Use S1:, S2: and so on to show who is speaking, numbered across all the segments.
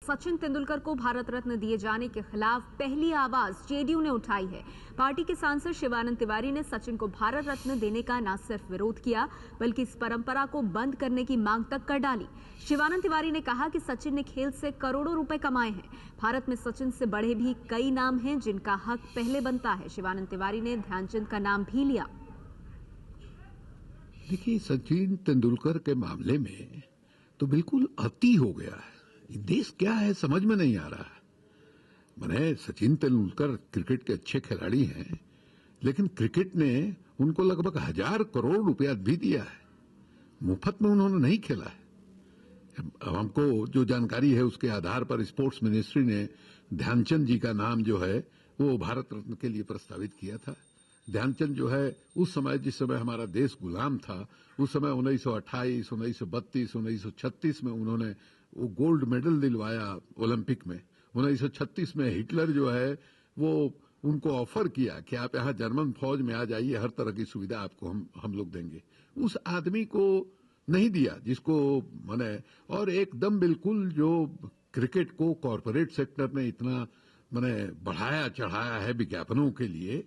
S1: सचिन तेंदुलकर को भारत रत्न दिए जाने के खिलाफ पहली आवाज जेडीयू ने उठाई है। पार्टी के सांसद शिवानंद तिवारी ने सचिन को भारत रत्न देने का न सिर्फ विरोध किया बल्कि इस परंपरा को बंद करने की मांग तक कर डाली। शिवानंद तिवारी ने कहा कि सचिन ने खेल से करोड़ों रुपए कमाए हैं। भारत में सचिन से बड़े भी कई नाम हैं जिनका हक पहले बनता है। शिवानंद तिवारी ने ध्यानचंद का नाम भी लिया।
S2: देखिए, सचिन तेंदुलकर के मामले में तो बिल्कुल अति हो गया है। देश क्या है समझ में नहीं आ रहा है। मैंने सचिन तेंदुलकर क्रिकेट के अच्छे खिलाड़ी हैं, लेकिन क्रिकेट ने उनको लगभग 1000 करोड़ रुपया भी दिया है। मुफ्त में उन्होंने नहीं खेला है। अब हमको जो जानकारी है उसके आधार पर स्पोर्ट्स मिनिस्ट्री ने ध्यानचंद जी का नाम जो है वो भारत रत्न के लिए प्रस्तावित किया था। ध्यानचंद जो है उस समय जिस समय हमारा देश गुलाम था, उस समय 1928, 1932, 1936 में उन्होंने वो गोल्ड मेडल दिलवाया ओलंपिक में। 1936 में हिटलर जो है वो उनको ऑफर किया कि आप यहाँ जर्मन फौज में आ जाइए, हर तरह की सुविधा आपको हम लोग देंगे। उस आदमी को नहीं दिया जिसको मैंने, और एकदम बिल्कुल जो क्रिकेट को कॉरपोरेट सेक्टर ने इतना मैंने बढ़ाया चढ़ाया है विज्ञापनों के लिए,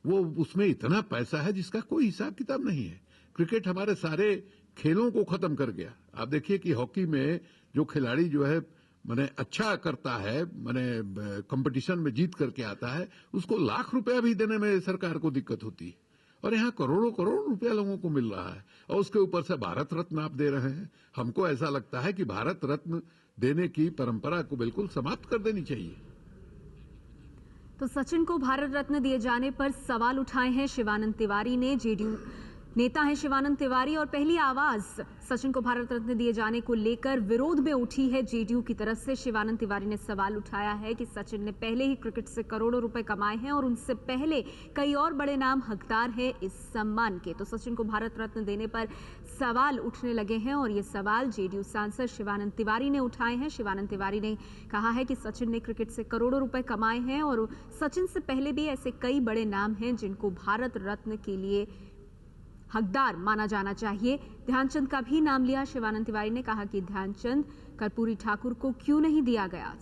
S2: वो उसमें इतना पैसा है जिसका कोई हिसाब किताब नहीं है। क्रिकेट हमारे सारे खेलों को खत्म कर गया। आप देखिए कि हॉकी में जो खिलाड़ी जो है मैंने अच्छा करता है, मैंने कंपटीशन में जीत करके आता है, उसको लाख रुपया भी देने में सरकार को दिक्कत होती है। और यहाँ करोड़ों करोड़ रुपया लोगों को मिल रहा है और उसके ऊपर से भारत रत्न आप दे रहे हैं। हमको ऐसा लगता है कि भारत रत्न देने की परंपरा को बिल्कुल समाप्त कर देनी चाहिए।
S1: तो सचिन को भारत रत्न दिए जाने पर सवाल उठाए हैं शिवानंद तिवारी ने। जेडीयू नेता हैं शिवानंद तिवारी और पहली आवाज सचिन को भारत रत्न दिए जाने को लेकर विरोध में उठी है जेडीयू की तरफ से। शिवानंद तिवारी ने सवाल उठाया है कि सचिन ने पहले ही क्रिकेट से करोड़ों रुपए कमाए हैं और उनसे पहले कई और बड़े नाम हकदार हैं इस सम्मान के। तो सचिन को भारत रत्न देने पर सवाल उठने लगे हैं और ये सवाल जेडीयू सांसद शिवानंद तिवारी ने उठाए हैं। शिवानंद तिवारी ने कहा है कि सचिन ने क्रिकेट से करोड़ों रुपए कमाए हैं और सचिन से पहले भी ऐसे कई बड़े नाम हैं जिनको भारत रत्न के लिए हकदार माना जाना चाहिए। ध्यानचंद का भी नाम लिया। शिवानंद तिवारी ने कहा कि ध्यानचंद, कर्पूरी ठाकुर को क्यों नहीं दिया गया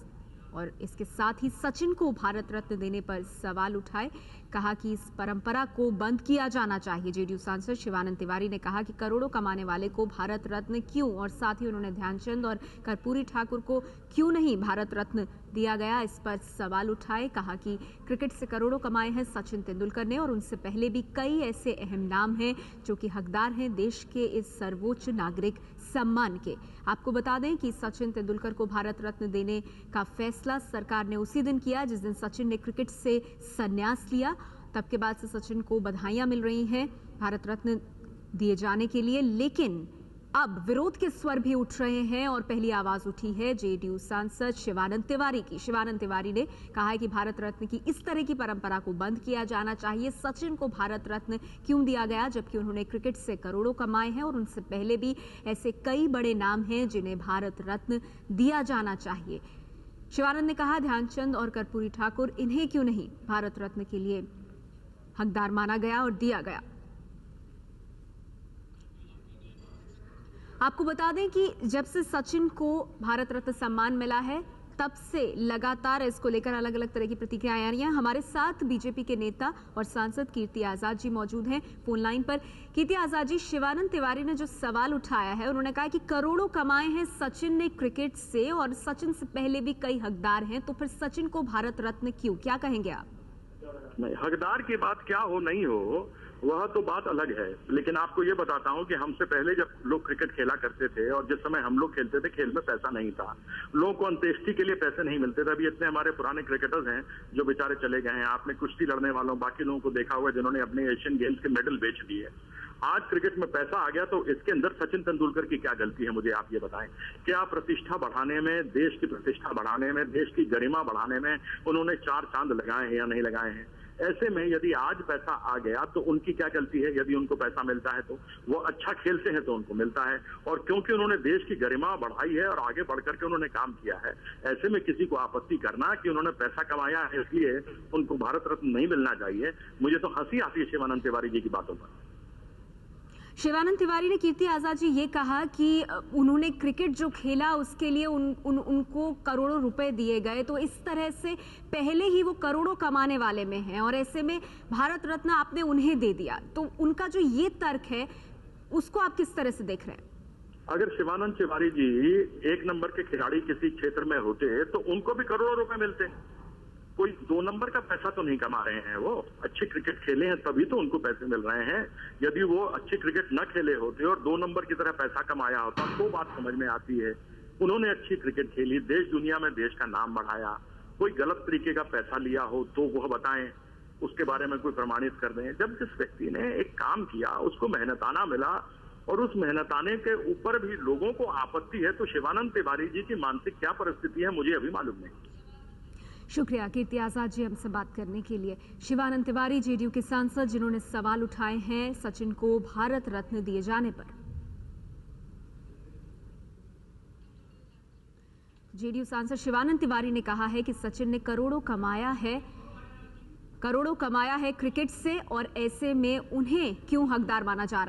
S1: और इसके साथ ही सचिन को भारत रत्न देने पर सवाल उठाए। कहा कि इस परंपरा को बंद किया जाना चाहिए। जेडीयू सांसद शिवानंद तिवारी ने कहा कि करोड़ों कमाने वाले को भारत रत्न क्यों, और साथ ही उन्होंने ध्यानचंद और कर्पूरी ठाकुर को क्यों नहीं भारत रत्न दिया गया, इस पर सवाल उठाए। कहा कि क्रिकेट से करोड़ों कमाए हैं सचिन तेंदुलकर ने और उनसे पहले भी कई ऐसे अहम नाम हैं जो कि हकदार हैं देश के इस सर्वोच्च नागरिक सम्मान के। आपको बता दें कि सचिन तेंदुलकर को भारत रत्न देने का फैसला सरकार ने उसी दिन किया जिस दिन सचिन ने क्रिकेट से संन्यास लिया। तब के बाद से सचिन को बधाइयां मिल रही हैं भारत रत्न दिए जाने के लिए, लेकिन अब विरोध के स्वर भी उठ रहे हैं और पहली आवाज उठी है जेडीयू सांसद शिवानंद तिवारी की। शिवानंद तिवारी ने कहा है कि भारत रत्न की इस तरह की परंपरा को बंद किया जाना चाहिए। सचिन को भारत रत्न क्यों दिया गया जबकि उन्होंने क्रिकेट से करोड़ों कमाए हैं और उनसे पहले भी ऐसे कई बड़े नाम हैं जिन्हें भारत रत्न दिया जाना चाहिए। शिवानंद ने कहा ध्यानचंद और कर्पूरी ठाकुर, इन्हें क्यों नहीं भारत रत्न के लिए हकदार माना गया और दिया गया। आपको बता दें कि जब से सचिन को भारत रत्न सम्मान मिला है तब से लगातार इसको लेकर अलग अलग तरह की प्रतिक्रियाएं आ रही हैं। हमारे साथ बीजेपी के नेता और सांसद कीर्ति आजाद जी मौजूद हैं फोन लाइन पर। कीर्ति आजाद जी, शिवानंद तिवारी ने जो सवाल उठाया है, उन्होंने कहा कि करोड़ों कमाए हैं सचिन ने क्रिकेट से और सचिन से पहले भी कई हकदार हैं, तो फिर सचिन को भारत रत्न क्यों, क्या कहेंगे आप?
S3: नहीं, हकदार की बात क्या हो नहीं हो वह तो बात अलग है, लेकिन आपको ये बताता हूँ कि हमसे पहले जब लोग क्रिकेट खेला करते थे और जिस समय हम लोग खेलते थे, खेल में पैसा नहीं था, लोगों को अंत्येष्टि के लिए पैसे नहीं मिलते थे। अभी इतने हमारे पुराने क्रिकेटर्स हैं जो बेचारे चले गए हैं। आपने कुश्ती लड़ने वालों, बाकी लोगों को देखा हुआ जिन्होंने अपने एशियन गेम्स के मेडल बेच दिए। आज क्रिकेट में पैसा आ गया तो इसके अंदर सचिन तेंदुलकर की क्या गलती है, मुझे आप ये बताएं। क्या प्रतिष्ठा बढ़ाने में, देश की प्रतिष्ठा बढ़ाने में, देश की गरिमा बढ़ाने में उन्होंने 4 चांद लगाए हैं या नहीं लगाए हैं? ऐसे में यदि आज पैसा आ गया तो उनकी क्या गलती है? यदि उनको पैसा मिलता है तो वो अच्छा खेलते हैं तो उनको मिलता है, और क्योंकि उन्होंने देश की गरिमा बढ़ाई है और आगे बढ़ करके उन्होंने काम किया है, ऐसे में किसी को आपत्ति करना कि उन्होंने पैसा कमाया है इसलिए उनको भारत रत्न नहीं मिलना चाहिए, मुझे तो हंसी आती है शिवानंद तिवारी जी की बातों पर।
S1: शिवानंद तिवारी ने कीर्ति आजाद जी ये कहा कि उन्होंने क्रिकेट जो खेला उसके लिए उनको करोड़ों रुपए दिए गए, तो इस तरह से पहले ही वो करोड़ों कमाने वाले में हैं और ऐसे में भारत रत्न आपने उन्हें दे दिया, तो उनका जो ये तर्क है उसको आप किस तरह से देख रहे हैं?
S3: अगर शिवानंद तिवारी जी एक नंबर के खिलाड़ी किसी क्षेत्र में होते तो उनको भी करोड़ों रुपए मिलते। कोई 2 नंबर का पैसा तो नहीं कमा रहे हैं, वो अच्छी क्रिकेट खेले हैं तभी तो उनको पैसे मिल रहे हैं। यदि वो अच्छी क्रिकेट न खेले होते और 2 नंबर की तरह पैसा कमाया होता तो बात समझ में आती है। उन्होंने अच्छी क्रिकेट खेली, देश दुनिया में देश का नाम बढ़ाया। कोई गलत तरीके का पैसा लिया हो तो वह बताएं, उसके बारे में कोई प्रमाणित कर दें। जब जिस व्यक्ति ने एक काम किया उसको मेहनताना मिला और उस मेहनताने के ऊपर भी लोगों को आपत्ति है, तो शिवानंद तिवारी जी की मानसिक क्या परिस्थिति है मुझे अभी मालूम नहीं।
S1: शुक्रिया कीर्ति आजाद जी हमसे बात करने के लिए। शिवानंद तिवारी जेडीयू के सांसद जिन्होंने सवाल उठाए हैं सचिन को भारत रत्न दिए जाने पर। जेडीयू सांसद शिवानंद तिवारी ने कहा है कि सचिन ने करोड़ों कमाया है क्रिकेट से और ऐसे में उन्हें क्यों हकदार माना जा रहा है।